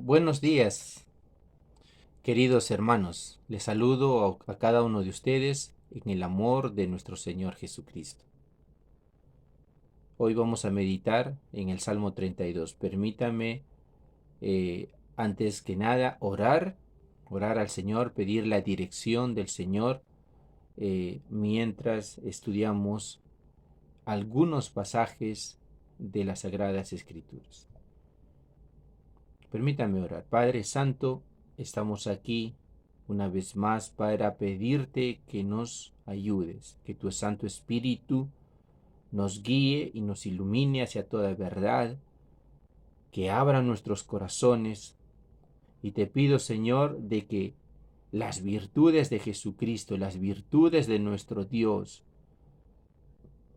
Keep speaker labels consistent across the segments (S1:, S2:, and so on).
S1: Buenos días, queridos hermanos. Les saludo a cada uno de ustedes en el amor de nuestro Señor Jesucristo. Hoy vamos a meditar en el Salmo 32. Permítame, antes que nada, orar al Señor, pedir la dirección del Señor mientras estudiamos algunos pasajes de las Sagradas Escrituras. Permítame orar. Padre Santo, estamos aquí una vez más para pedirte que nos ayudes, que tu Santo Espíritu nos guíe y nos ilumine hacia toda verdad, que abra nuestros corazones. Y te pido, Señor, de que las virtudes de Jesucristo, las virtudes de nuestro Dios,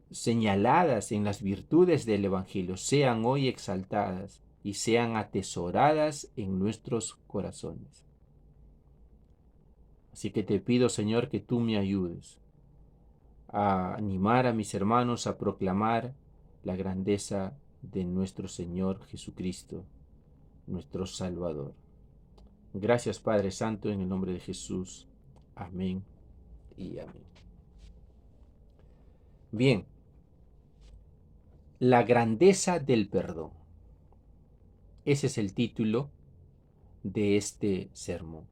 S1: señaladas en las virtudes del Evangelio, sean hoy exaltadas y sean atesoradas en nuestros corazones. Así que te pido, Señor, que tú me ayudes a animar a mis hermanos a proclamar la grandeza de nuestro Señor Jesucristo, nuestro Salvador. Gracias, Padre Santo, en el nombre de Jesús. Amén y amén. Bien, la grandeza del perdón. Ese es el título de este sermón,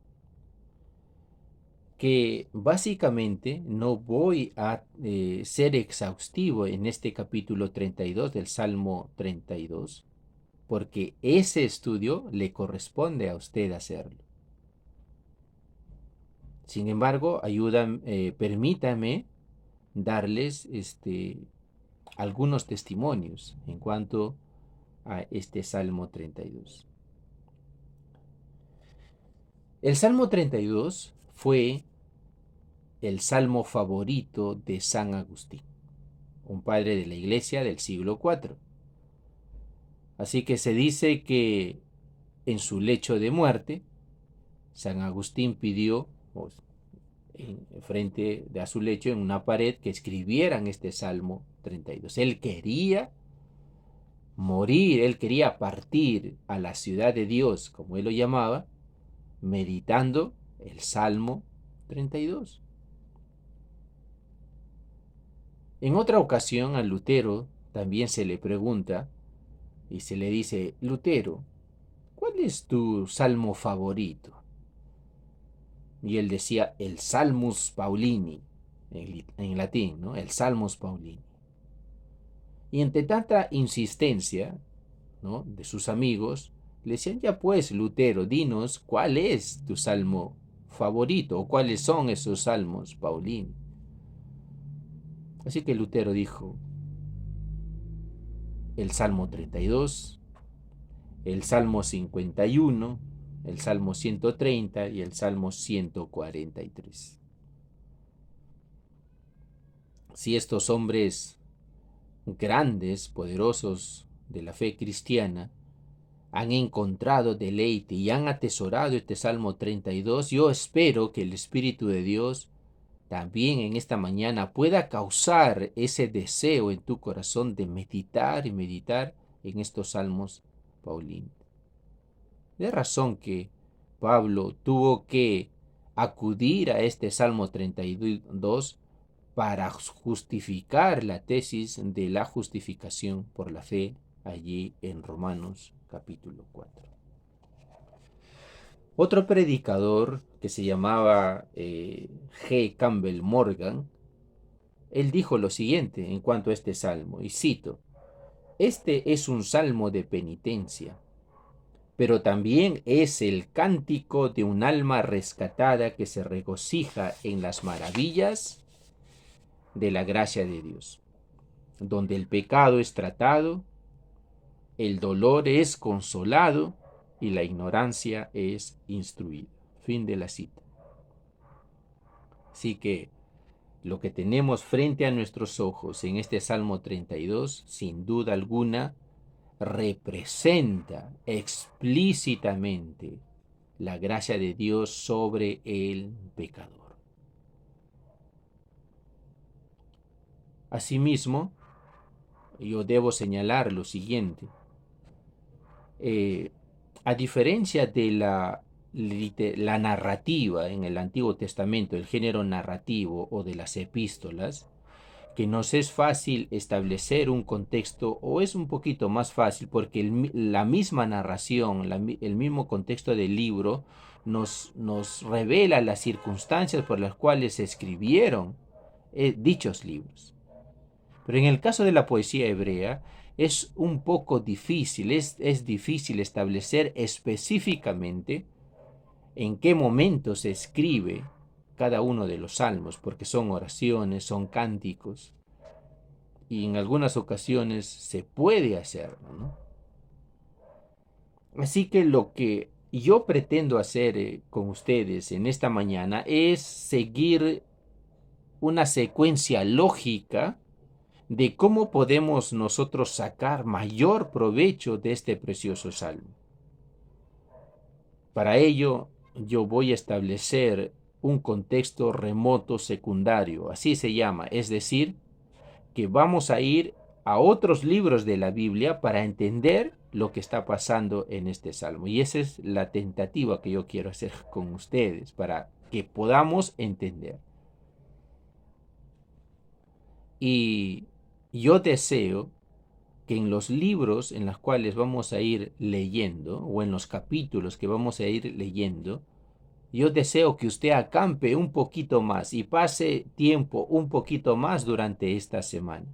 S1: que básicamente no voy a ser exhaustivo en este capítulo 32 del Salmo 32, porque ese estudio le corresponde a usted hacerlo. Sin embargo, permítame darles algunos testimonios en cuanto a este Salmo 32. El Salmo 32 fue el salmo favorito de San Agustín, un padre de la iglesia del siglo IV. Así que se dice que en su lecho de muerte, San Agustín pidió, frente a su lecho, en una pared, que escribieran este Salmo 32. Él quería morir, él quería partir a la ciudad de Dios, como él lo llamaba, meditando el Salmo 32. En otra ocasión a Lutero también se le pregunta y se le dice: Lutero, ¿cuál es tu salmo favorito? Y él decía el Salmus Paulini, en latín, ¿no? El Salmus Paulini. Y entre tanta insistencia, ¿no?, de sus amigos, le decían: ya pues, Lutero, dinos cuál es tu salmo favorito o cuáles son esos salmos Paulini. Así que Lutero dijo: el Salmo 32, el Salmo 51, el Salmo 130 y el Salmo 143. Si estos hombres grandes, poderosos de la fe cristiana, han encontrado deleite y han atesorado este Salmo 32, yo espero que el Espíritu de Dios también en esta mañana pueda causar ese deseo en tu corazón de meditar y meditar en estos salmos paulinos. De razón que Pablo tuvo que acudir a este Salmo 32 para justificar la tesis de la justificación por la fe allí en Romanos capítulo 4. Otro predicador que se llamaba G. Campbell Morgan, él dijo lo siguiente en cuanto a este salmo, y cito: este es un salmo de penitencia, pero también es el cántico de un alma rescatada que se regocija en las maravillas de la gracia de Dios, donde el pecado es tratado, el dolor es consolado y la ignorancia es instruida. Fin de la cita. Así que lo que tenemos frente a nuestros ojos en este Salmo 32, sin duda alguna, representa explícitamente la gracia de Dios sobre el pecador. Asimismo, yo debo señalar lo siguiente. a diferencia de la narrativa en el Antiguo Testamento, el género narrativo o de las epístolas, que nos es fácil establecer un contexto, o es un poquito más fácil porque la misma narración, el mismo contexto del libro nos revela las circunstancias por las cuales se escribieron dichos libros. Pero en el caso de la poesía hebrea es un poco difícil, es difícil establecer específicamente en qué momento se escribe cada uno de los salmos, porque son oraciones, son cánticos, y en algunas ocasiones se puede hacerlo, ¿no? Así que lo que yo pretendo hacer con ustedes en esta mañana es seguir una secuencia lógica de cómo podemos nosotros sacar mayor provecho de este precioso salmo. Para ello, yo voy a establecer un contexto remoto secundario, así se llama, es decir, que vamos a ir a otros libros de la Biblia para entender lo que está pasando en este salmo. Y esa es la tentativa que yo quiero hacer con ustedes, para que podamos entender. Y yo deseo que en los libros en los cuales vamos a ir leyendo, o en los capítulos que vamos a ir leyendo, yo deseo que usted acampe un poquito más y pase tiempo un poquito más durante esta semana.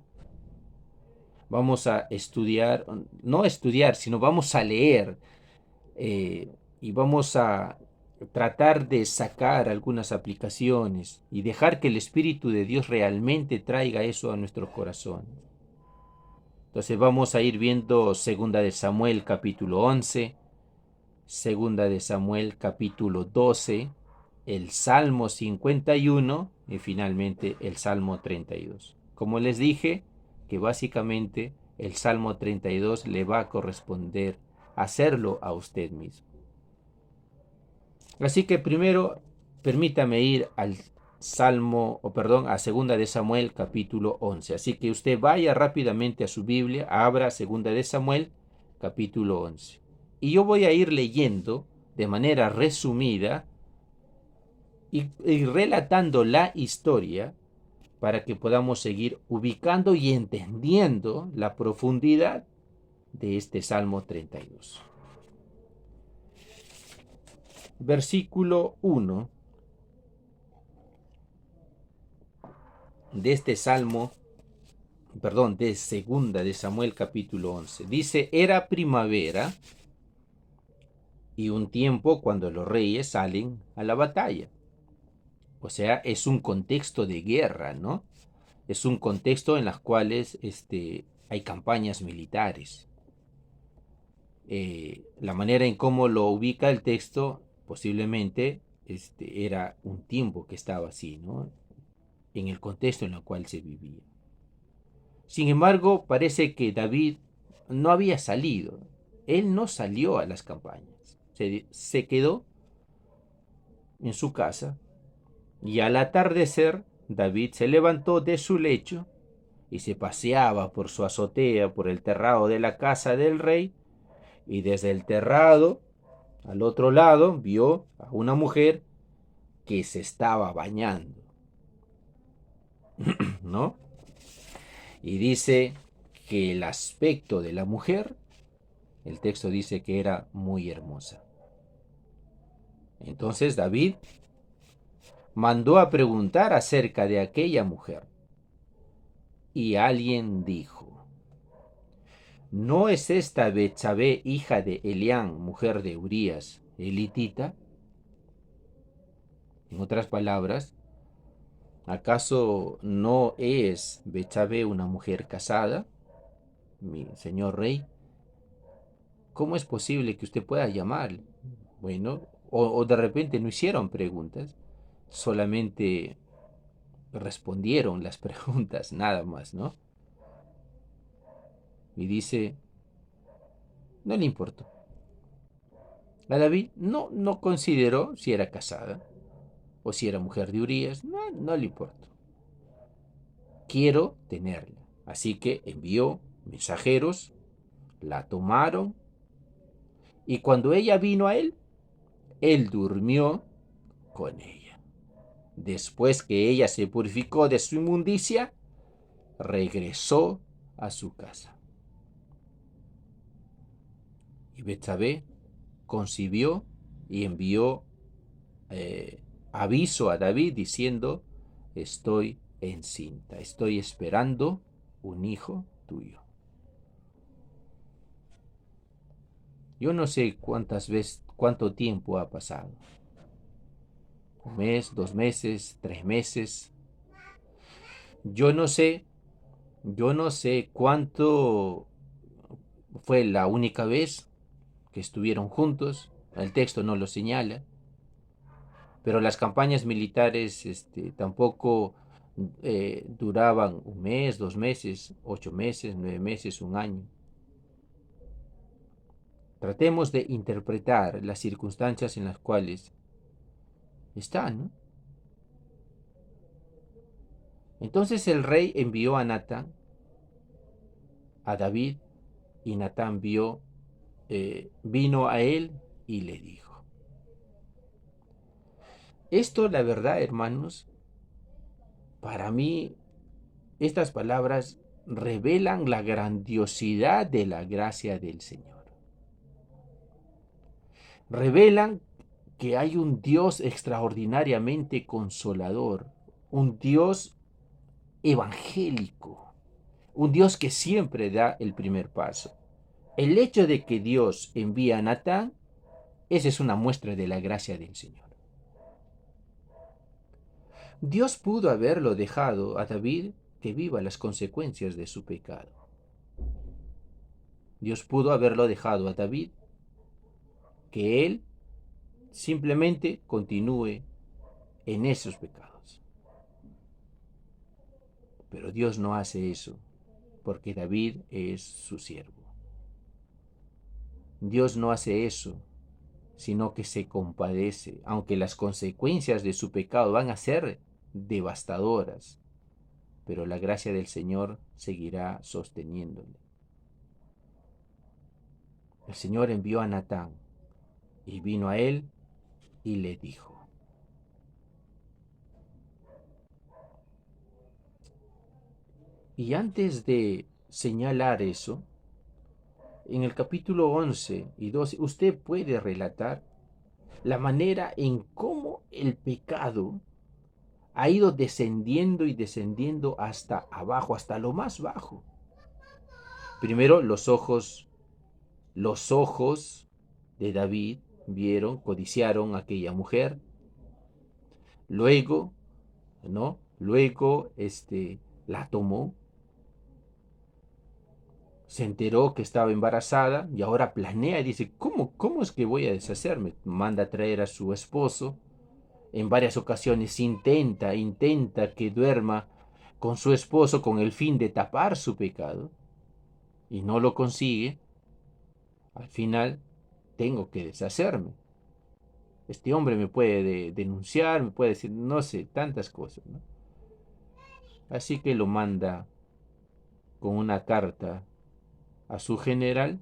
S1: Vamos a estudiar, no estudiar, sino vamos a leer y vamos a tratar de sacar algunas aplicaciones y dejar que el Espíritu de Dios realmente traiga eso a nuestro corazón. Entonces vamos a ir viendo Segunda de Samuel capítulo 11, Segunda de Samuel capítulo 12, el Salmo 51 y finalmente el Salmo 32. Como les dije, que básicamente el Salmo 32 le va a corresponder hacerlo a usted mismo. Así que primero permítame ir al Salmo, o perdón, a Segunda de Samuel capítulo 11. Así que usted vaya rápidamente a su Biblia, abra Segunda de Samuel capítulo 11. Y yo voy a ir leyendo de manera resumida y relatando la historia para que podamos seguir ubicando y entendiendo la profundidad de este Salmo 32. Versículo 1 de este Salmo, perdón, de Segunda de Samuel capítulo 11. Dice, era primavera y un tiempo cuando los reyes salen a la batalla. O sea, es un contexto de guerra, ¿no? Es un contexto en las cuales hay campañas militares. La manera en cómo lo ubica el texto posiblemente era un tiempo que estaba así, ¿no? En el contexto en el cual se vivía. Sin embargo, parece que David no había salido. Él no salió a las campañas. Se quedó en su casa y al atardecer David se levantó de su lecho y se paseaba por su azotea, por el terrado de la casa del rey, y desde el terrado, al otro lado, vio a una mujer que se estaba bañando, ¿no? Y dice que el aspecto de la mujer, el texto dice que era muy hermosa. Entonces David mandó a preguntar acerca de aquella mujer. Y alguien dijo, ¿no es esta Betsabé, hija de Elián, mujer de Urías, elitita? En otras palabras, ¿acaso no es Betsabé una mujer casada, mi señor rey? ¿Cómo es posible que usted pueda llamar? Bueno, o de repente no hicieron preguntas, solamente respondieron las preguntas, nada más, ¿no? Y dice, no le importó. A David no consideró si era casada o si era mujer de Urías, no le importó. Quiero tenerla. Así que envió mensajeros, la tomaron Y cuando ella vino a él durmió con ella. Después que ella se purificó de su inmundicia, regresó a su casa. Y Betsabé concibió y envió aviso a David diciendo: estoy encinta, estoy esperando un hijo tuyo. Yo no sé cuánto tiempo ha pasado. Un mes, 2 meses, 3 meses. Yo no sé, yo no sé cuánto fue la única vez que estuvieron juntos. El texto no lo señala. Pero las campañas militares tampoco duraban un mes, 2 meses, 8 meses, 9 meses, un año. Tratemos de interpretar las circunstancias en las cuales están, ¿no? Entonces el rey envió a Natán, a David, y Natán vino a él y le dijo. Esto, la verdad, hermanos, para mí, estas palabras revelan la grandiosidad de la gracia del Señor. Revelan que hay un Dios extraordinariamente consolador, un Dios evangélico, un Dios que siempre da el primer paso. El hecho de que Dios envía a Natán, esa es una muestra de la gracia del Señor. Dios pudo haberlo dejado a David que viva las consecuencias de su pecado. Dios pudo haberlo dejado a David que él simplemente continúe en esos pecados. Pero Dios no hace eso, porque David es su siervo. Dios no hace eso, sino que se compadece, aunque las consecuencias de su pecado van a ser devastadoras, pero la gracia del Señor seguirá sosteniéndole. El Señor envió a Natán y vino a él y le dijo. Y antes de señalar eso, en el capítulo 11 y 12, usted puede relatar la manera en cómo el pecado ha ido descendiendo y descendiendo hasta abajo, hasta lo más bajo. Primero los ojos de David vieron, codiciaron a aquella mujer. Luego, ¿no? Luego, la tomó. Se enteró que estaba embarazada y ahora planea y dice, ¿cómo es que voy a deshacerme? Manda a traer a su esposo. En varias ocasiones intenta que duerma con su esposo con el fin de tapar su pecado y no lo consigue. Al final, tengo que deshacerme. Este hombre me puede denunciar, me puede decir, no sé, tantas cosas, ¿no? Así que lo manda con una carta a su general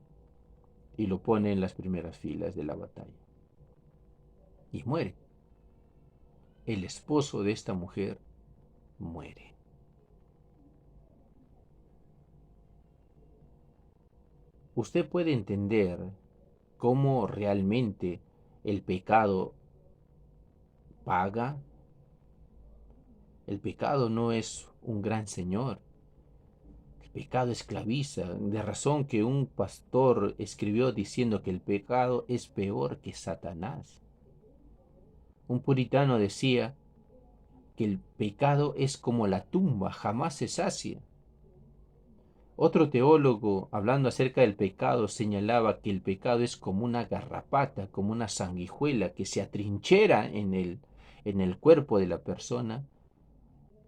S1: y lo pone en las primeras filas de la batalla. Y muere. El esposo de esta mujer muere. Usted puede entender cómo realmente el pecado paga. El pecado no es un gran señor. El pecado esclaviza. De razón que un pastor escribió diciendo que el pecado es peor que Satanás. Un puritano decía que el pecado es como la tumba, jamás se sacia. Otro teólogo, hablando acerca del pecado, señalaba que el pecado es como una garrapata, como una sanguijuela que se atrinchera en el cuerpo de la persona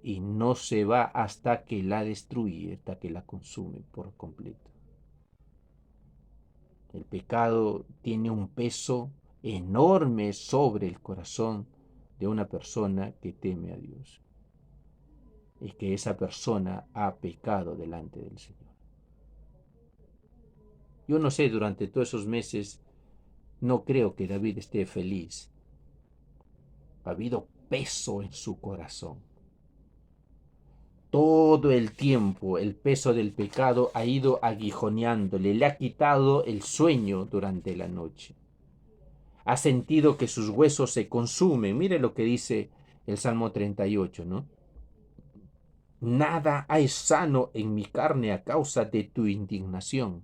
S1: y no se va hasta que la destruye, hasta que la consume por completo. El pecado tiene un peso enorme sobre el corazón de una persona que teme a Dios y que esa persona ha pecado delante del Señor. Yo no sé durante todos esos meses No creo que David esté feliz. Ha habido peso en su corazón. Todo el tiempo el peso del pecado ha ido aguijoneándole, le ha quitado el sueño durante la noche. Ha sentido que sus huesos se consumen. Mire lo que dice el Salmo 38, ¿no? Nada hay sano en mi carne a causa de tu indignación.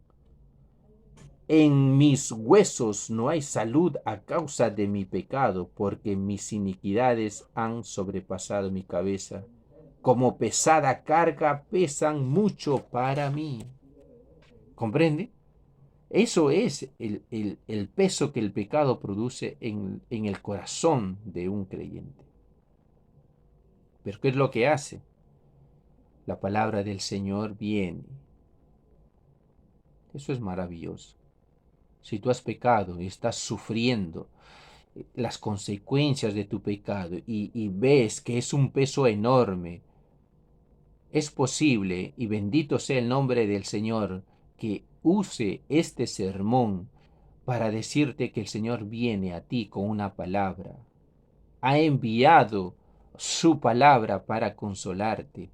S1: En mis huesos no hay salud a causa de mi pecado, porque mis iniquidades han sobrepasado mi cabeza. Como pesada carga pesan mucho para mí. ¿Comprende? Eso es el peso que el pecado produce en el corazón de un creyente. Pero ¿qué es lo que hace? La palabra del Señor viene. Eso es maravilloso. Si tú has pecado y estás sufriendo las consecuencias de tu pecado y ves que es un peso enorme, es posible, y bendito sea el nombre del Señor, que use este sermón para decirte que el Señor viene a ti con una palabra. Ha enviado su palabra para consolarte.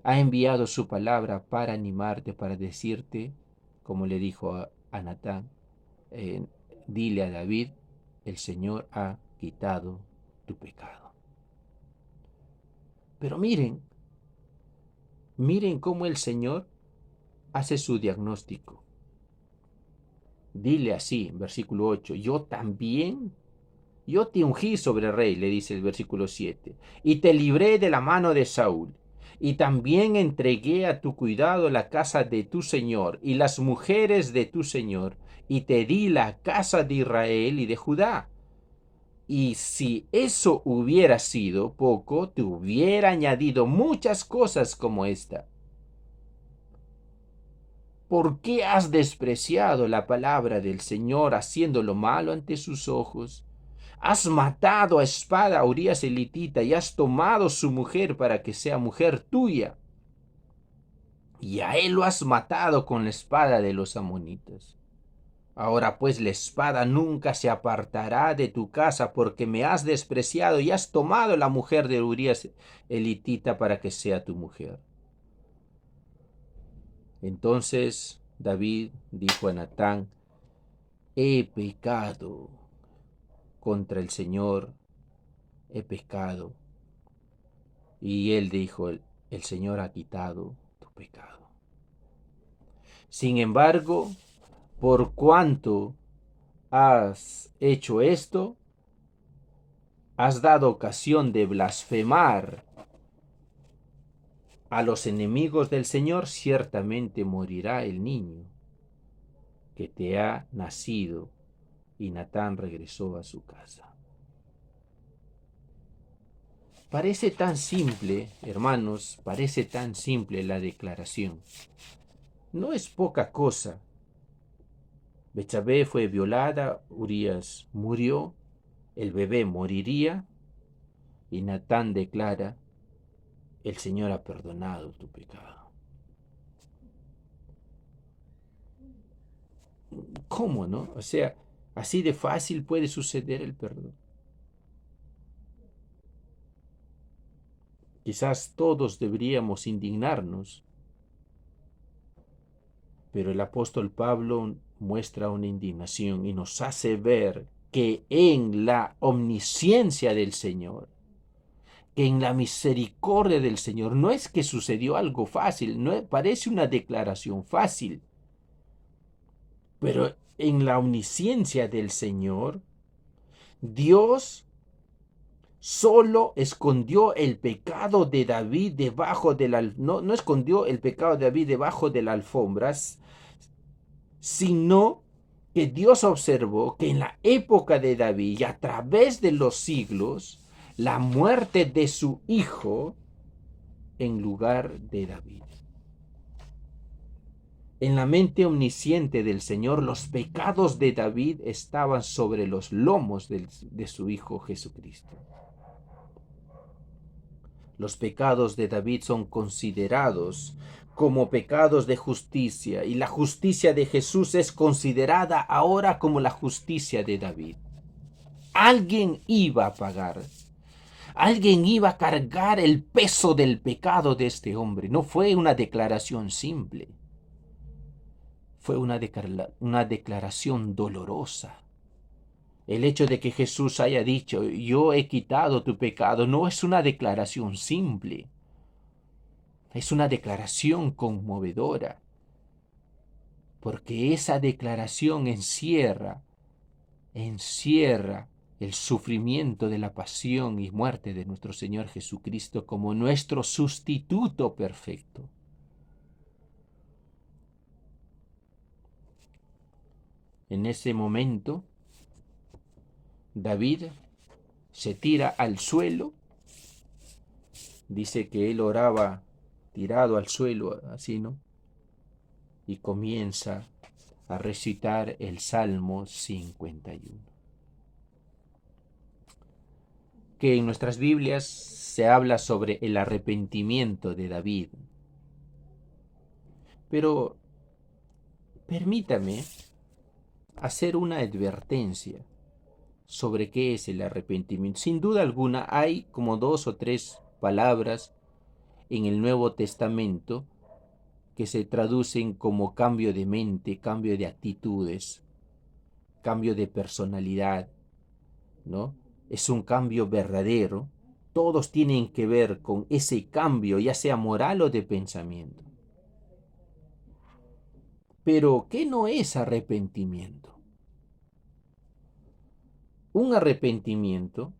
S1: Ha enviado su palabra para animarte, para decirte, como le dijo a Natán, dile a David, el Señor ha quitado tu pecado. Pero miren cómo el Señor hace su diagnóstico. Dile así, versículo 8, yo te ungí sobre rey, le dice el versículo 7, y te libré de la mano de Saúl, y también entregué a tu cuidado la casa de tu Señor y las mujeres de tu Señor, y te di la casa de Israel y de Judá. Y si eso hubiera sido poco, te hubiera añadido muchas cosas como esta. ¿Por qué has despreciado la palabra del Señor, haciendo lo malo ante sus ojos? Has matado a espada a Urías elitita y has tomado su mujer para que sea mujer tuya. Y a él lo has matado con la espada de los amonitas. Ahora pues la espada nunca se apartará de tu casa, porque me has despreciado y has tomado la mujer de Urías elitita para que sea tu mujer. Entonces David dijo a Natán, he pecado contra el Señor, he pecado. Y él dijo, el Señor ha quitado tu pecado. Sin embargo, por cuanto has hecho esto, has dado ocasión de blasfemar a los enemigos del Señor, ciertamente morirá el niño que te ha nacido. Y Natán regresó a su casa. Parece tan simple, hermanos, parece tan simple la declaración. No es poca cosa. Betsabé fue violada, Urías murió, el bebé moriría, y Natán declara, el Señor ha perdonado tu pecado. ¿Cómo, no? O sea, así de fácil puede suceder el perdón. Quizás todos deberíamos indignarnos, pero el apóstol Pablo muestra una indignación y nos hace ver que en la omnisciencia del Señor, que en la misericordia del Señor, no es que sucedió algo fácil, no parece una declaración fácil, pero en la omnisciencia del Señor, Dios solo escondió el pecado de David debajo de la... No escondió el pecado de David debajo de las alfombras, sino que Dios observó que en la época de David y a través de los siglos, la muerte de su hijo en lugar de David. En la mente omnisciente del Señor, los pecados de David estaban sobre los lomos de su hijo Jesucristo. Los pecados de David son considerados como pecados de justicia, y la justicia de Jesús es considerada ahora como la justicia de David. Alguien iba a pagar. Alguien iba a cargar el peso del pecado de este hombre. No fue una declaración simple. Fue una declaración dolorosa. El hecho de que Jesús haya dicho, yo he quitado tu pecado, no es una declaración simple. Es una declaración conmovedora. Porque esa declaración encierra el sufrimiento de la pasión y muerte de nuestro Señor Jesucristo como nuestro sustituto perfecto. En ese momento, David se tira al suelo. Dice que él oraba tirado al suelo, así, ¿no? Y comienza a recitar el Salmo 51. Que en nuestras Biblias se habla sobre el arrepentimiento de David. Pero permítame hacer una advertencia sobre qué es el arrepentimiento. Sin duda alguna hay como 2 o 3 palabras en el Nuevo Testamento que se traducen como cambio de mente, cambio de actitudes, cambio de personalidad, ¿no? Es un cambio verdadero. Todos tienen que ver con ese cambio, ya sea moral o de pensamiento. Pero, ¿qué no es arrepentimiento? Un arrepentimiento,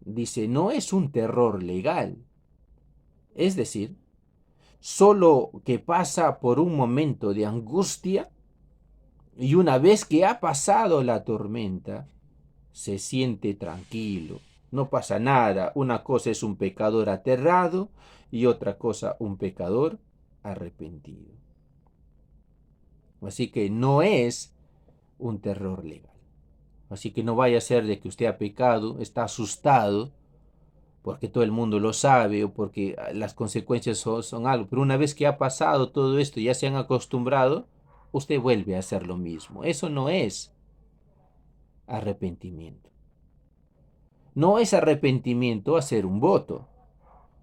S1: dice, no es un terror legal. Es decir, solo que pasa por un momento de angustia y una vez que ha pasado la tormenta, se siente tranquilo. No pasa nada. Una cosa es un pecador aterrado y otra cosa un pecador arrepentido. Así que no es un terror legal. Así que no vaya a ser de que usted ha pecado, está asustado porque todo el mundo lo sabe o porque las consecuencias son algo. Pero una vez que ha pasado todo esto y ya se han acostumbrado, usted vuelve a hacer lo mismo. Eso no es arrepentimiento. No es arrepentimiento hacer un voto.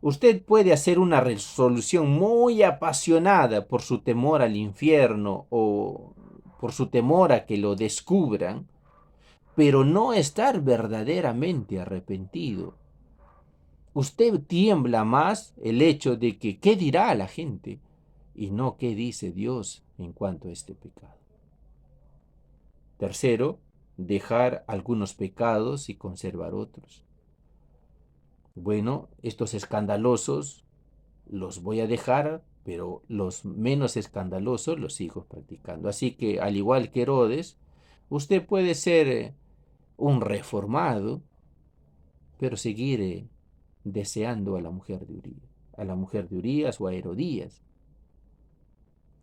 S1: Usted puede hacer una resolución muy apasionada por su temor al infierno o por su temor a que lo descubran, pero no estar verdaderamente arrepentido. Usted tiembla más el hecho de que qué dirá la gente y no qué dice Dios en cuanto a este pecado. Tercero, dejar algunos pecados y conservar otros. Bueno, estos escandalosos los voy a dejar, pero los menos escandalosos los sigo practicando. Así que, al igual que Herodes, usted puede ser un reformado, pero seguir deseando a la mujer de Urías, o a Herodías,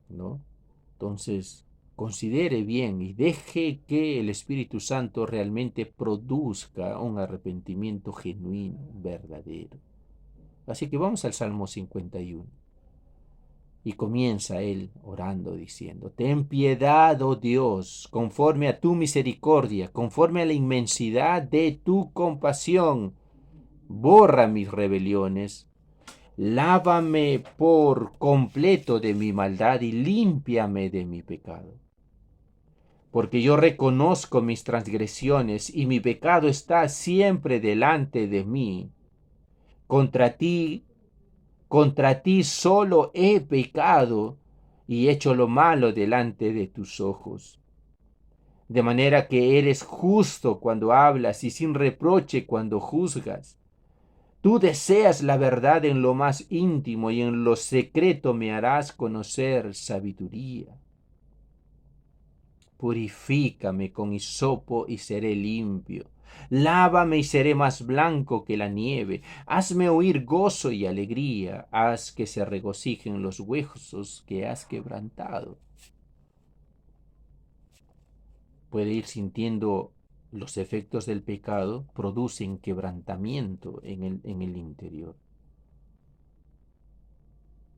S1: ¿no? Entonces, considere bien y deje que el Espíritu Santo realmente produzca un arrepentimiento genuino, verdadero. Así que vamos al Salmo 51. Y comienza él orando diciendo, ten piedad, oh Dios, conforme a tu misericordia, conforme a la inmensidad de tu compasión. Borra mis rebeliones, lávame por completo de mi maldad y límpiame de mi pecado. Porque yo reconozco mis transgresiones y mi pecado está siempre delante de mí. Contra ti solo he pecado y hecho lo malo delante de tus ojos. De manera que eres justo cuando hablas y sin reproche cuando juzgas. Tú deseas la verdad en lo más íntimo y en lo secreto me harás conocer sabiduría. Purifícame con hisopo y seré limpio. Lávame y seré más blanco que la nieve. Hazme oír gozo y alegría. Haz que se regocijen los huesos que has quebrantado. Puede ir sintiendo Los efectos del pecado producen quebrantamiento en el interior.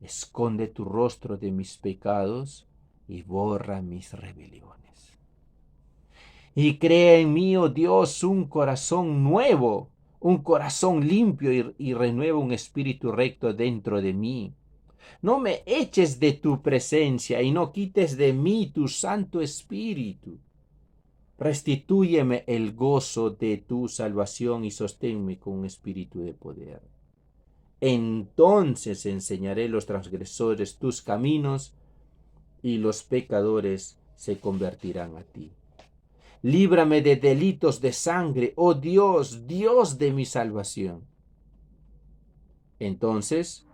S1: Esconde tu rostro de mis pecados y borra mis rebeliones. Y crea en mí, oh Dios, un corazón nuevo, un corazón limpio y renueva un espíritu recto dentro de mí. No me eches de tu presencia y no quites de mí tu Santo Espíritu. Restitúyeme el gozo de tu salvación y sosténme con un espíritu de poder. Entonces enseñaré a los transgresores tus caminos y los pecadores se convertirán a ti. Líbrame de delitos de sangre, oh Dios, Dios de mi salvación. Entonces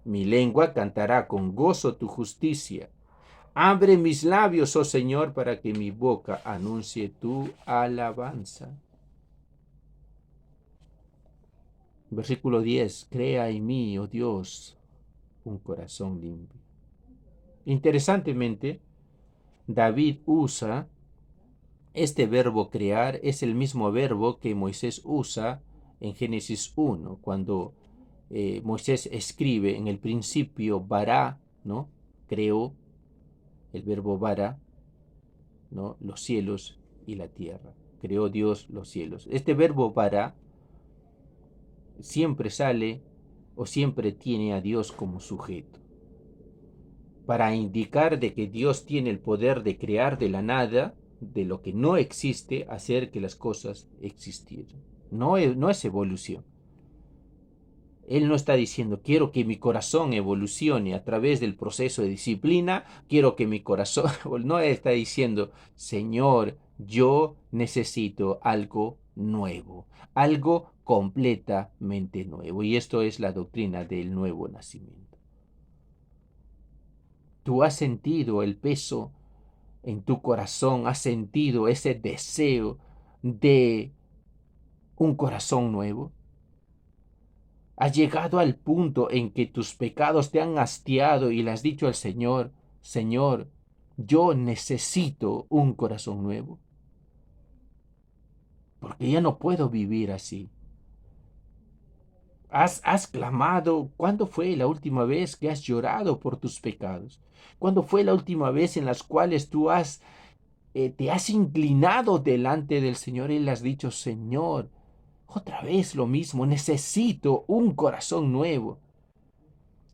S1: mi lengua cantará con gozo tu justicia. Abre mis labios, oh Señor, para que mi boca anuncie tu alabanza. Versículo 10. Crea en mí, oh Dios, un corazón limpio. Interesantemente, David usa este verbo crear, es el mismo verbo que Moisés usa en Génesis 1, cuando Moisés escribe en el principio bara, ¿no? Creó, el verbo bara, ¿no? Los cielos y la tierra. Creó Dios los cielos. Este verbo bara siempre sale o siempre tiene a Dios como sujeto, para indicar de que Dios tiene el poder de crear de la nada, de lo que no existe, hacer que las cosas existieran. No es evolución. Él no está diciendo, quiero que mi corazón evolucione a través del proceso de disciplina, quiero que mi corazón, no está diciendo, Señor, yo necesito algo nuevo, algo completamente nuevo. Y esto es la doctrina del nuevo nacimiento. Tú has sentido el peso en tu corazón, has sentido ese deseo de un corazón nuevo. Has llegado al punto en que tus pecados te han hastiado y le has dicho al Señor, Señor, yo necesito un corazón nuevo, porque ya no puedo vivir así. Has clamado. ¿Cuándo fue la última vez que has llorado por tus pecados? ¿Cuándo fue la última vez en las cuales tú te has inclinado delante del Señor y le has dicho, Señor, otra vez lo mismo, necesito un corazón nuevo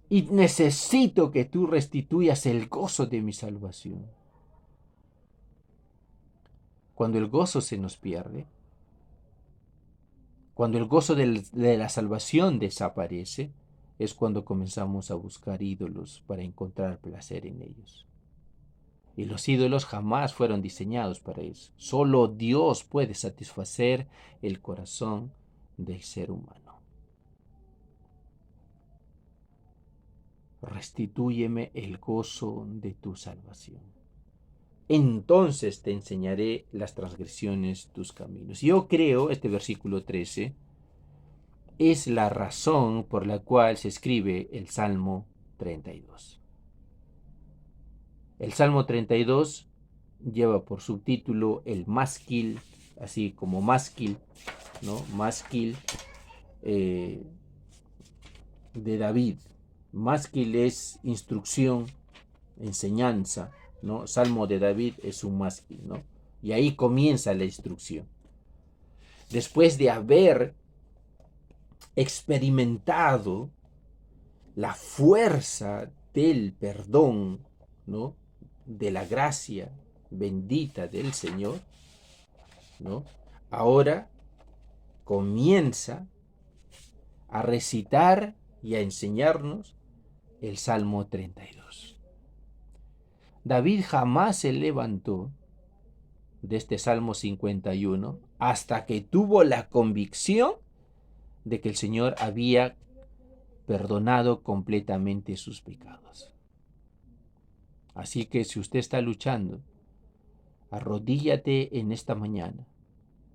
S1: y necesito que tú restituyas el gozo de mi salvación? Cuando el gozo se nos pierde, cuando el gozo de la salvación desaparece, es cuando comenzamos a buscar ídolos para encontrar placer en ellos. Y los ídolos jamás fueron diseñados para eso. Solo Dios puede satisfacer el corazón del ser humano. Restitúyeme el gozo de tu salvación. Entonces te enseñaré las transgresiones tus caminos. Yo creo, este versículo 13, es la razón por la cual se escribe el Salmo 32. El Salmo 32 lleva por subtítulo el másquil, así como másquil, ¿no? Másquil de David. Másquil es instrucción, enseñanza, ¿no? Salmo de David es un másquil, ¿no? Y ahí comienza la instrucción. Después de haber experimentado la fuerza del perdón, ¿no? De la gracia bendita del Señor, ¿no? Ahora comienza a recitar y a enseñarnos el Salmo 32. David jamás se levantó de este Salmo 51 hasta que tuvo la convicción de que el Señor había perdonado completamente sus pecados. Así que si usted está luchando, arrodíllate en esta mañana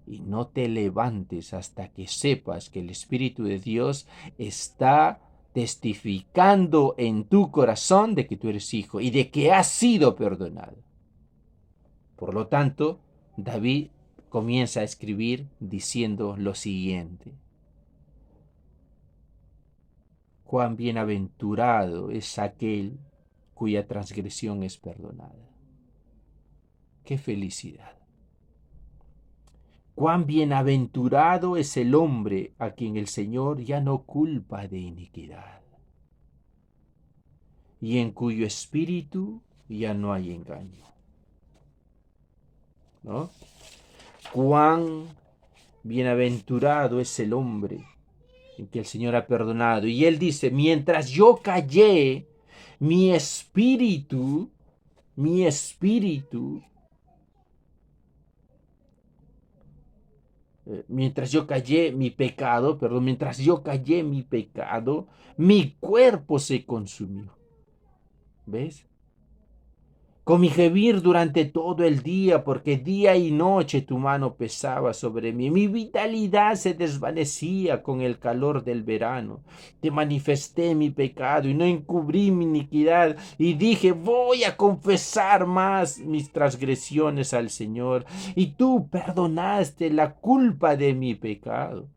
S1: y no te levantes hasta que sepas que el Espíritu de Dios está testificando en tu corazón de que tú eres hijo y de que has sido perdonado. Por lo tanto, David comienza a escribir diciendo lo siguiente: cuán bienaventurado es aquel cuya transgresión es perdonada. ¡Qué felicidad! Cuán bienaventurado es el hombre a quien el Señor ya no culpa de iniquidad, y en cuyo espíritu ya no hay engaño. ¿No? Cuán bienaventurado es el hombre en que el Señor ha perdonado. Y Él dice, mientras yo callé, mi espíritu, mientras yo callé mi pecado, mi cuerpo se consumió. ¿Ves? Con mi gemir durante todo el día, porque día y noche tu mano pesaba sobre mí. Mi vitalidad se desvanecía con el calor del verano. Te manifesté mi pecado y no encubrí mi iniquidad. Y dije, voy a confesar más mis transgresiones al Señor. Y tú perdonaste la culpa de mi pecado.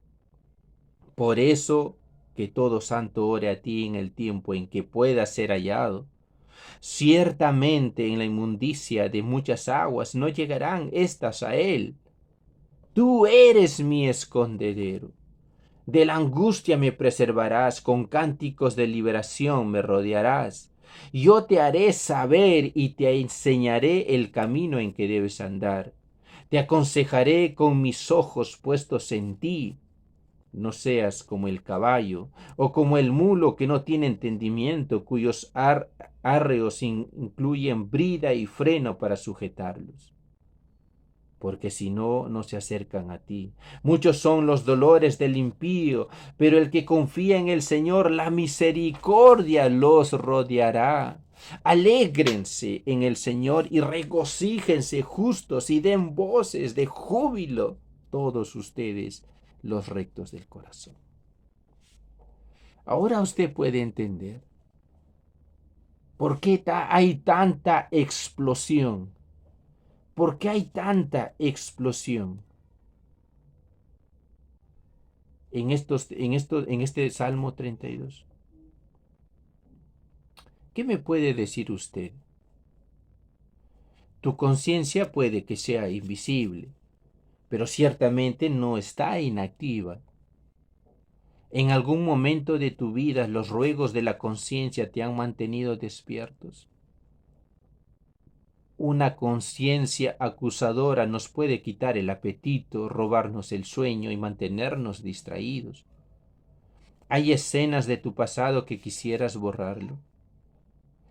S1: Por eso, que todo santo ore a ti en el tiempo en que pueda ser hallado. Ciertamente en la inmundicia de muchas aguas no llegarán estas a él. Tú eres mi escondedero. De la angustia me preservarás, con cánticos de liberación me rodearás. Yo te haré saber y te enseñaré el camino en que debes andar. Te aconsejaré con mis ojos puestos en ti. No seas como el caballo o como el mulo que no tiene entendimiento, cuyos arreos incluyen brida y freno para sujetarlos. Porque si no, no se acercan a ti. Muchos son los dolores del impío, pero el que confía en el Señor, la misericordia los rodeará. Alégrense en el Señor y regocíjense justos y den voces de júbilo todos ustedes, los rectos del corazón. Ahora usted puede entender por qué hay tanta explosión. ¿Por qué hay tanta explosión en este Salmo 32? ¿Qué me puede decir usted? Tu conciencia puede que sea invisible, pero ciertamente no está inactiva. ¿En algún momento de tu vida los ruegos de la conciencia te han mantenido despiertos? Una conciencia acusadora nos puede quitar el apetito, robarnos el sueño y mantenernos distraídos. ¿Hay escenas de tu pasado que quisieras borrarlo?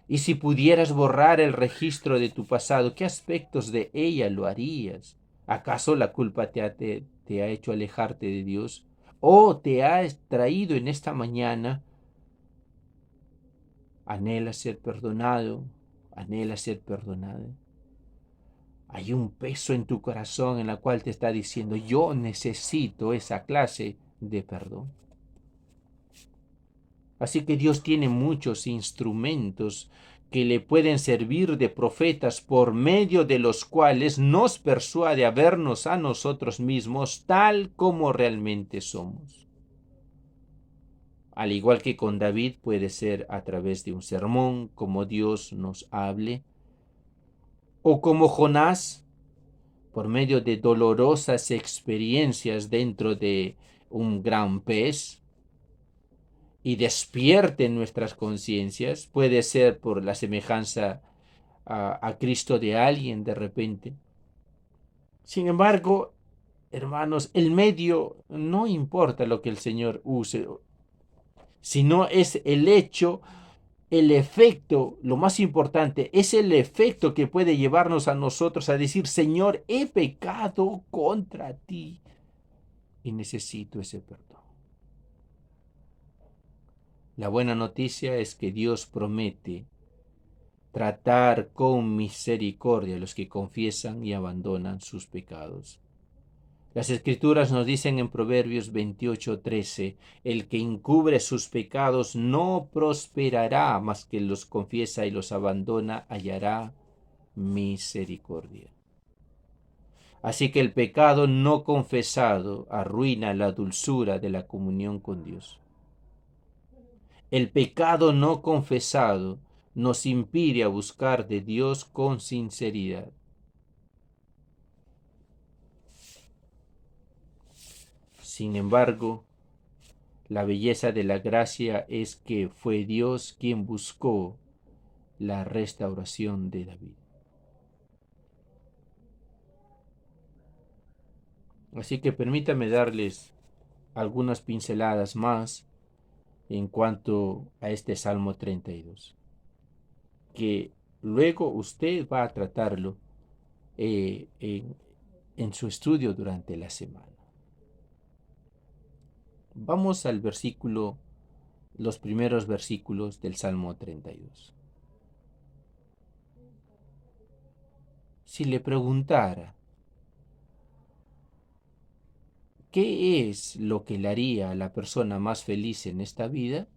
S1: Y si pudieras borrar el registro de tu pasado, ¿qué aspectos de ella lo harías? ¿Acaso la culpa te ha hecho alejarte de Dios? ¿O te ha traído en esta mañana? ¿Anhelas ser perdonado? ¿Anhelas ser perdonada? Hay un peso en tu corazón en la cual te está diciendo, yo necesito esa clase de perdón. Así que Dios tiene muchos instrumentos que le pueden servir de profetas por medio de los cuales nos persuade a vernos a nosotros mismos tal como realmente somos. Al igual que con David puede ser a través de un sermón, como Dios nos hable, o como Jonás, por medio de dolorosas experiencias dentro de un gran pez, y despierten nuestras conciencias, puede ser por la semejanza a Cristo de alguien de repente. Sin embargo, hermanos, el medio no importa lo que el Señor use, sino es el hecho, el efecto, lo más importante, es el efecto que puede llevarnos a nosotros a decir, Señor, he pecado contra ti y necesito ese perdón. La buena noticia es que Dios promete tratar con misericordia a los que confiesan y abandonan sus pecados. Las Escrituras nos dicen en Proverbios 28:13, el que encubre sus pecados no prosperará, mas que los confiesa y los abandona hallará misericordia. Así que el pecado no confesado arruina la dulzura de la comunión con Dios. El pecado no confesado nos impide a buscar de Dios con sinceridad. Sin embargo, la belleza de la gracia es que fue Dios quien buscó la restauración de David. Así que permítame darles algunas pinceladas más en cuanto a este Salmo 32, que luego usted va a tratarlo en su estudio durante la semana. Vamos al los primeros versículos del Salmo 32. Si le preguntara, ¿qué es lo que le haría a la persona más feliz en esta vida?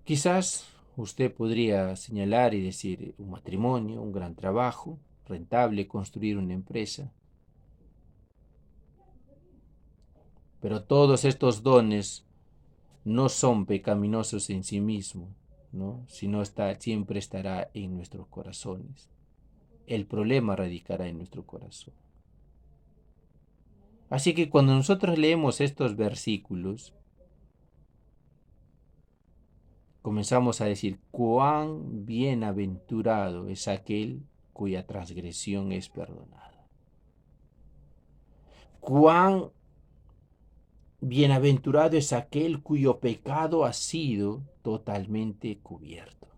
S1: Quizás usted podría señalar y decir un matrimonio, un gran trabajo, rentable, construir una empresa. Pero todos estos dones no son pecaminosos en sí mismos, ¿no? Sino siempre estará en nuestros corazones. El problema radicará en nuestro corazón. Así que cuando nosotros leemos estos versículos, comenzamos a decir, cuán bienaventurado es aquel cuya transgresión es perdonada. Cuán bienaventurado es aquel cuyo pecado ha sido totalmente cubierto.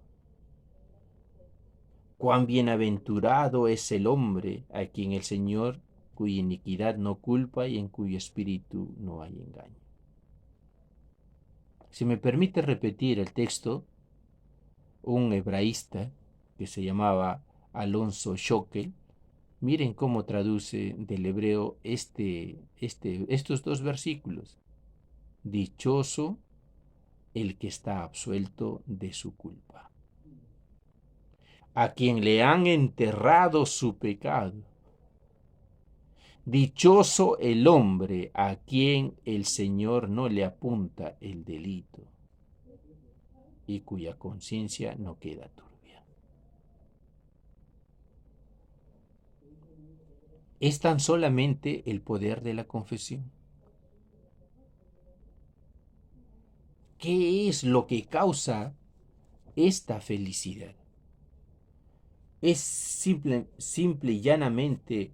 S1: Cuán bienaventurado es el hombre a quien el Señor, cuya iniquidad no culpa y en cuyo espíritu no hay engaño. Si me permite repetir el texto, un hebraísta que se llamaba Alonso Schockel, miren cómo traduce del hebreo estos dos versículos. Dichoso el que está absuelto de su culpa, a quien le han enterrado su pecado. Dichoso el hombre a quien el Señor no le apunta el delito y cuya conciencia no queda turbia. Es tan solamente el poder de la confesión. ¿Qué es lo que causa esta felicidad? Es simple y llanamente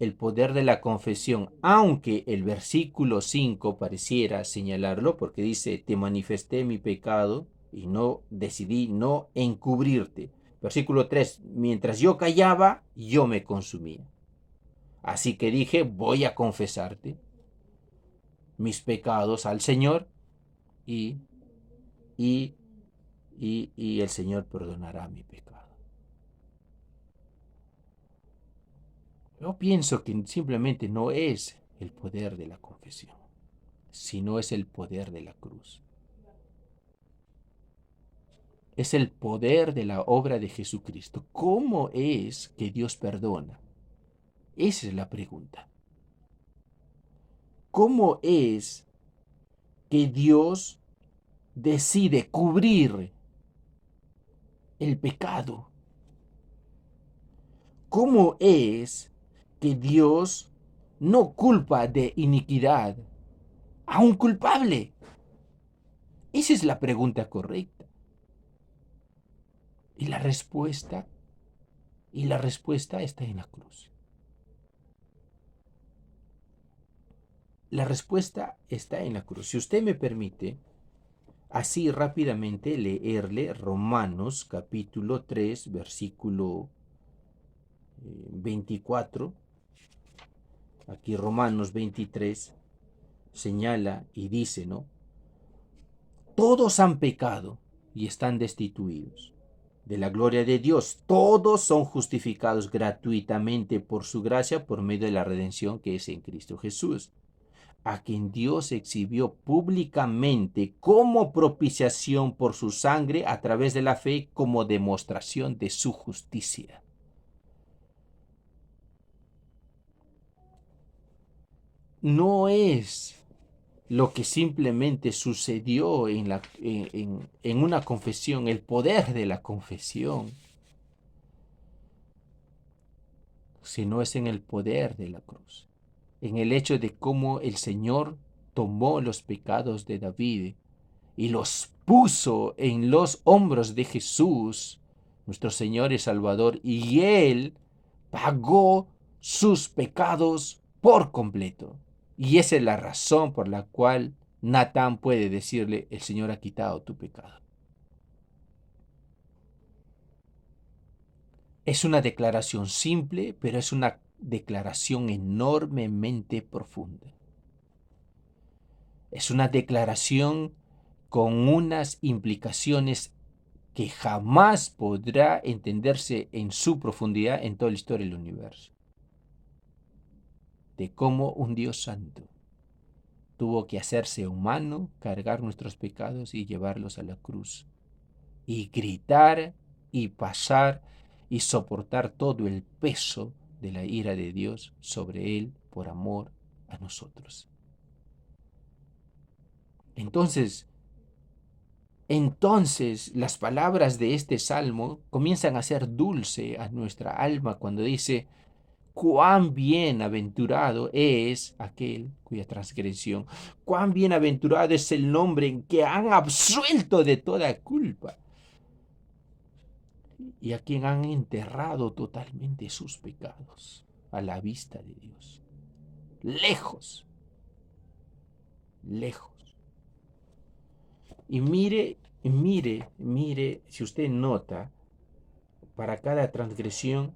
S1: el poder de la confesión, aunque el versículo 5 pareciera señalarlo, porque dice, te manifesté mi pecado y no decidí no encubrirte. Versículo 3, mientras yo callaba, yo me consumía. Así que dije, voy a confesarte mis pecados al Señor y el Señor perdonará mi pecado. Yo pienso que simplemente no es el poder de la confesión, sino es el poder de la cruz. Es el poder de la obra de Jesucristo. ¿Cómo es que Dios perdona? Esa es la pregunta. ¿Cómo es que Dios decide cubrir el pecado? ¿Cómo es que Dios no culpa de iniquidad a un culpable? Esa es la pregunta correcta. Y la respuesta está en la cruz. La respuesta está en la cruz. Si usted me permite, así rápidamente leerle Romanos capítulo 3, versículo 24. Aquí Romanos 23 señala y dice, ¿no? Todos han pecado y están destituidos de la gloria de Dios. Todos son justificados gratuitamente por su gracia por medio de la redención que es en Cristo Jesús, a quien Dios exhibió públicamente como propiciación por su sangre a través de la fe como demostración de su justicia. no es lo que simplemente sucedió en una confesión, el poder de la confesión, sino es en el poder de la cruz, en el hecho de cómo el Señor tomó los pecados de David y los puso en los hombros de Jesús, nuestro Señor y Salvador, y Él pagó sus pecados por completo. Y esa es la razón por la cual Natán puede decirle, el Señor ha quitado tu pecado. Es una declaración simple, pero es una declaración enormemente profunda. Es una declaración con unas implicaciones que jamás podrá entenderse en su profundidad en toda la historia del universo. De cómo un Dios santo tuvo que hacerse humano, cargar nuestros pecados y llevarlos a la cruz. Y gritar y pasar y soportar todo el peso de la ira de Dios sobre él por amor a nosotros. Entonces las palabras de este salmo comienzan a ser dulce a nuestra alma cuando dice, cuán bienaventurado es aquel cuya transgresión, cuán bienaventurado es el nombre en que han absuelto de toda culpa y a quien han enterrado totalmente sus pecados a la vista de Dios. Lejos, lejos. Y mire, si usted nota, para cada transgresión,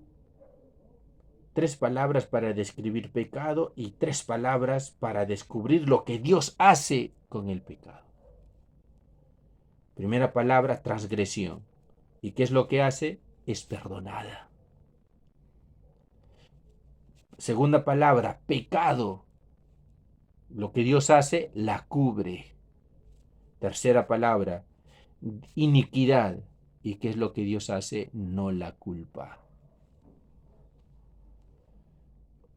S1: 3 palabras para describir pecado y 3 palabras para descubrir lo que Dios hace con el pecado. Primera palabra, transgresión. ¿Y qué es lo que hace? Es perdonada. Segunda palabra, pecado. Lo que Dios hace, la cubre. Tercera palabra, iniquidad. ¿Y qué es lo que Dios hace? No la culpa.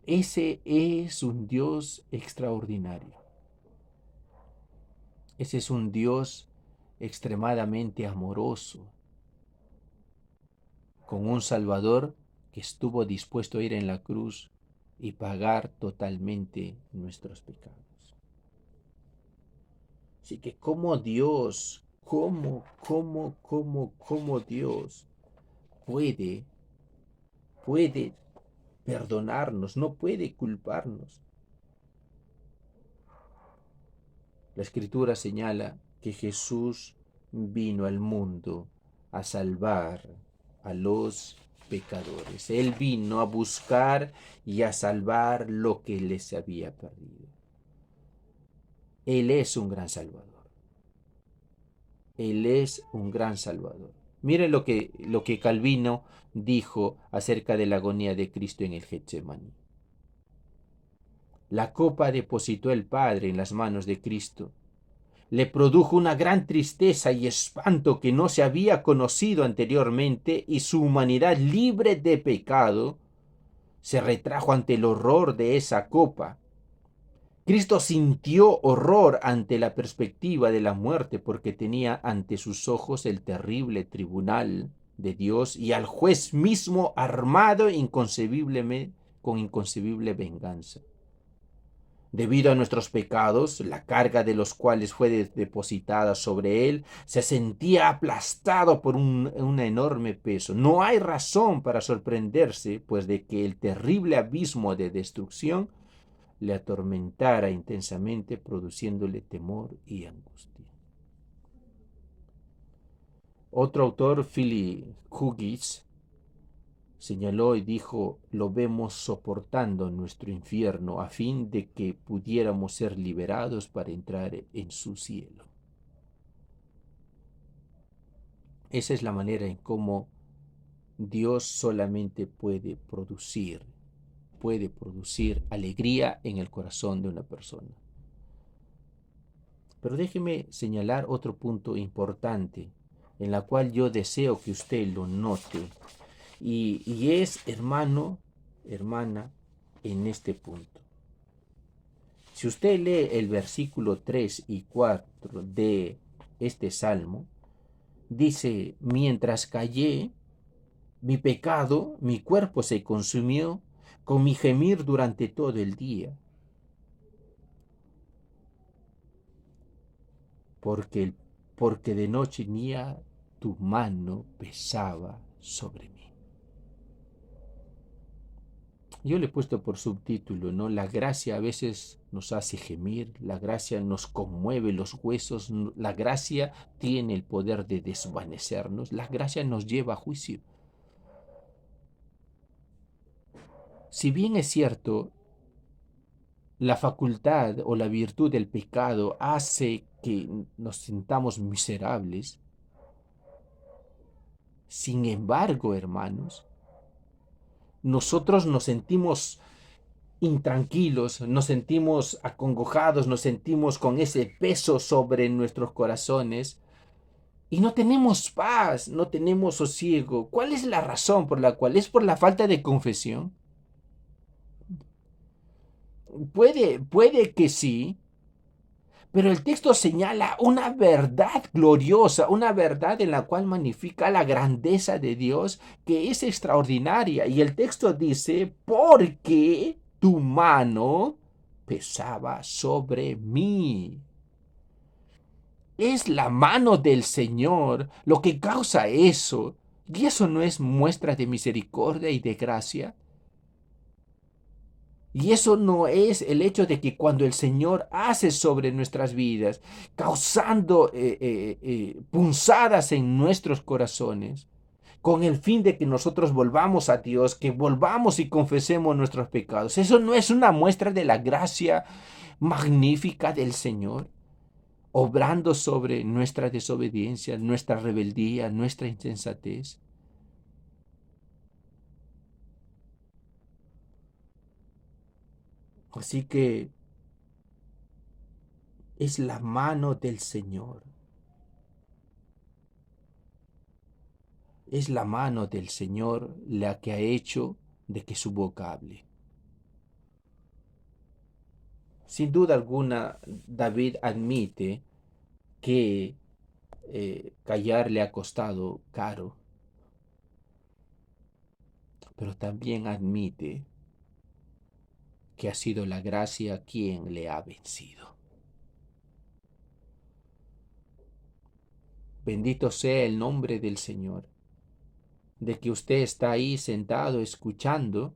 S1: Ese es un Dios extraordinario. Ese es un Dios extremadamente amoroso, con un Salvador que estuvo dispuesto a ir en la cruz y pagar totalmente nuestros pecados. Así que cómo Dios, cómo Dios puede perdonarnos, no puede culparnos. La Escritura señala que Jesús vino al mundo a salvar a los pecadores. Él vino a buscar y a salvar lo que les había perdido. Él es un gran Salvador. Él es un gran Salvador. Miren lo que Calvino dijo acerca de la agonía de Cristo en el Getsemaní. La copa depositó el Padre en las manos de Cristo. Le produjo una gran tristeza y espanto que no se había conocido anteriormente, y su humanidad libre de pecado se retrajo ante el horror de esa copa. Cristo sintió horror ante la perspectiva de la muerte porque tenía ante sus ojos el terrible tribunal de Dios y al juez mismo armado con inconcebible venganza. Debido a nuestros pecados, la carga de los cuales fue depositada sobre él, se sentía aplastado por un enorme peso. No hay razón para sorprenderse, pues, de que el terrible abismo de destrucción le atormentara intensamente, produciéndole temor y angustia. Otro autor, Philip Huggins, señaló y dijo, lo vemos soportando nuestro infierno a fin de que pudiéramos ser liberados para entrar en su cielo. Esa es la manera en cómo Dios solamente puede producir alegría en el corazón de una persona. Pero déjeme señalar otro punto importante en la cual yo deseo que usted lo note. Y es, hermano, hermana, en este punto. Si usted lee el versículo 3 y 4 de este salmo, dice, mientras callé, mi pecado, mi cuerpo se consumió con mi gemir durante todo el día, porque, porque de noche y día tu mano pesaba sobre mí. Yo le he puesto por subtítulo, ¿no? La gracia a veces nos hace gemir, la gracia nos conmueve los huesos, la gracia tiene el poder de desvanecernos, la gracia nos lleva a juicio. Si bien es cierto, la facultad o la virtud del pecado hace que nos sintamos miserables, sin embargo, hermanos, nosotros nos sentimos intranquilos, nos sentimos acongojados, nos sentimos con ese peso sobre nuestros corazones y no tenemos paz, no tenemos sosiego. ¿Cuál es la razón por la cual? ¿Es por la falta de confesión? Puede que sí, pero el texto señala una verdad gloriosa, una verdad en la cual magnifica la grandeza de Dios, que es extraordinaria. Y el texto dice, porque tu mano pesaba sobre mí. Es la mano del Señor lo que causa eso. ¿Y eso no es muestra de misericordia y de gracia? Y eso no es el hecho de que cuando el Señor hace sobre nuestras vidas, causando punzadas en nuestros corazones, con el fin de que nosotros volvamos a Dios, que volvamos y confesemos nuestros pecados. ¿Eso no es una muestra de la gracia magnífica del Señor, obrando sobre nuestra desobediencia, nuestra rebeldía, nuestra insensatez? Así que es la mano del Señor. Es la mano del Señor la que ha hecho de que su boca hable. Sin duda alguna, David admite que callar le ha costado caro, pero también admite que ha sido la gracia quien le ha vencido. Bendito sea el nombre del Señor, de que usted está ahí sentado escuchando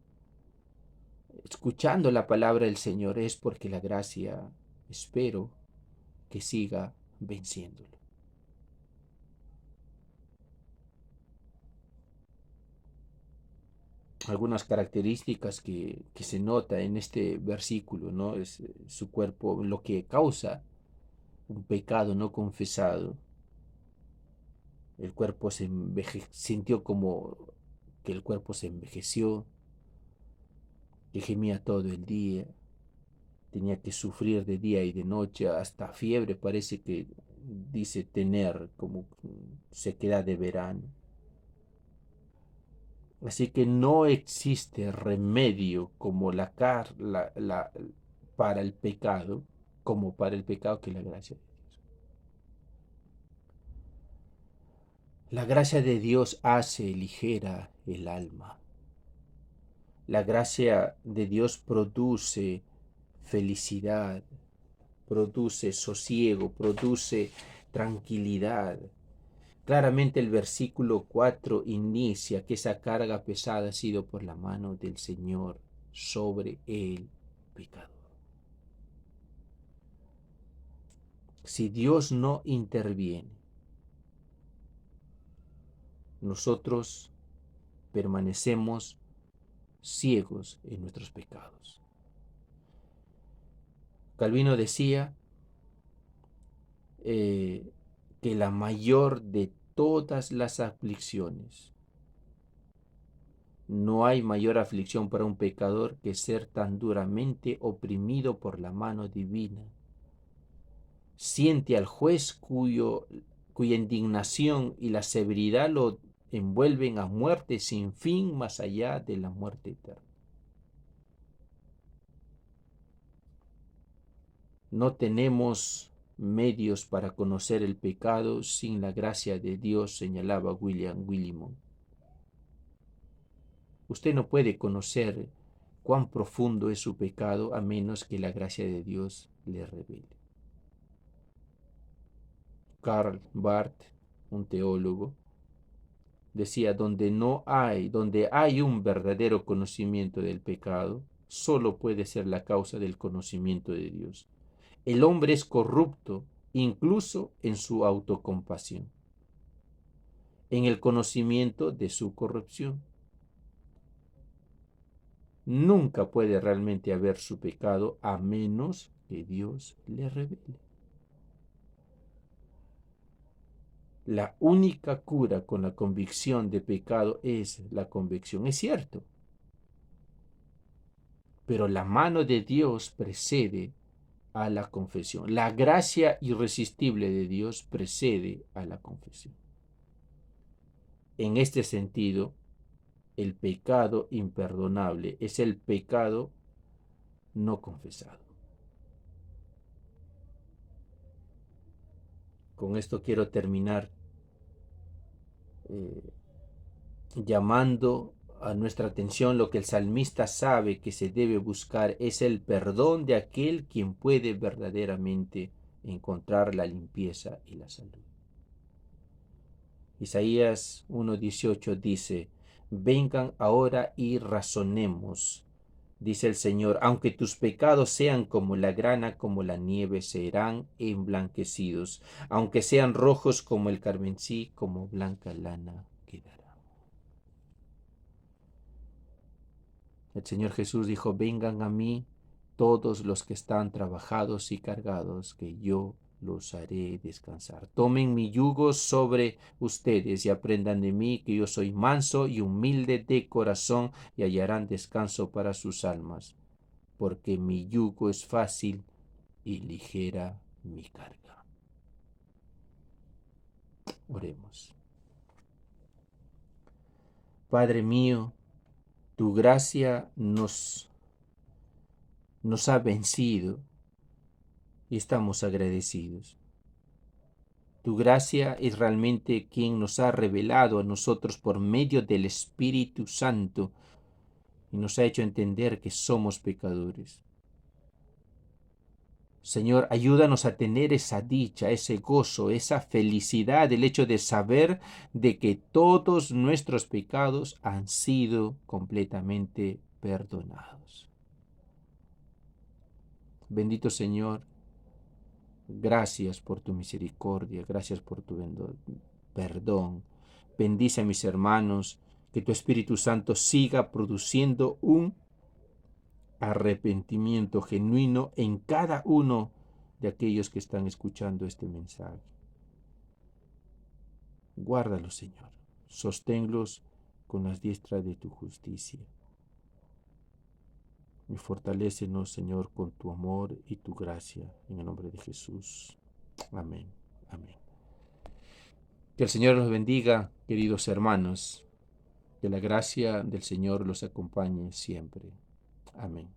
S1: la palabra del Señor, es porque la gracia, espero, que siga venciéndolo. Algunas características que se nota en este versículo, ¿no? Es su cuerpo, lo que causa un pecado no confesado. El cuerpo sintió como que el cuerpo se envejeció, que gemía todo el día, tenía que sufrir de día y de noche, hasta fiebre parece que dice tener, como sequedad de verano. Así que no existe remedio como para el pecado, como para el pecado que la gracia de Dios. La gracia de Dios hace ligera el alma. La gracia de Dios produce felicidad, produce sosiego, produce tranquilidad. Claramente el versículo 4 inicia que esa carga pesada ha sido por la mano del Señor sobre el pecador. Si Dios no interviene, nosotros permanecemos ciegos en nuestros pecados. Calvino decía que la mayor de todas las aflicciones, no hay mayor aflicción para un pecador que ser tan duramente oprimido por la mano divina. Siente al juez cuya indignación y la severidad lo envuelven a muerte sin fin más allá de la muerte eterna. No tenemos medios para conocer el pecado sin la gracia de Dios, señalaba William Willimon. Usted no puede conocer cuán profundo es su pecado a menos que la gracia de Dios le revele. Karl Barth, un teólogo, decía, donde hay un verdadero conocimiento del pecado, solo puede ser la causa del conocimiento de Dios. El hombre es corrupto incluso en su autocompasión, en el conocimiento de su corrupción. Nunca puede realmente haber su pecado a menos que Dios le revele. La única cura con la convicción de pecado es la convicción. Es cierto, pero la mano de Dios precede a la confesión. La gracia irresistible de Dios precede a la confesión. En este sentido, el pecado imperdonable es el pecado no confesado. Con esto quiero terminar llamando a nuestra atención lo que el salmista sabe que se debe buscar es el perdón de aquel quien puede verdaderamente encontrar la limpieza y la salud. Isaías 1:18 dice, vengan ahora y razonemos, dice el Señor, aunque tus pecados sean como la grana, como la nieve, serán emblanquecidos, aunque sean rojos como el carmesí, como blanca lana quedará. El Señor Jesús dijo, vengan a mí todos los que están trabajados y cargados, que yo los haré descansar. Tomen mi yugo sobre ustedes y aprendan de mí, que yo soy manso y humilde de corazón, y hallarán descanso para sus almas, porque mi yugo es fácil y ligera mi carga. Oremos. Padre mío, tu gracia nos ha vencido y estamos agradecidos. Tu gracia es realmente quien nos ha revelado a nosotros por medio del Espíritu Santo y nos ha hecho entender que somos pecadores. Señor, ayúdanos a tener esa dicha, ese gozo, esa felicidad, el hecho de saber de que todos nuestros pecados han sido completamente perdonados. Bendito Señor, gracias por tu misericordia, gracias por tu perdón. Bendice a mis hermanos, que tu Espíritu Santo siga produciendo un arrepentimiento genuino en cada uno de aquellos que están escuchando este mensaje. Guárdalos, Señor. Sosténlos con las diestras de tu justicia. Y fortalécenos, Señor, con tu amor y tu gracia. En el nombre de Jesús. Amén. Amén. Que el Señor los bendiga, queridos hermanos. Que la gracia del Señor los acompañe siempre. Amén.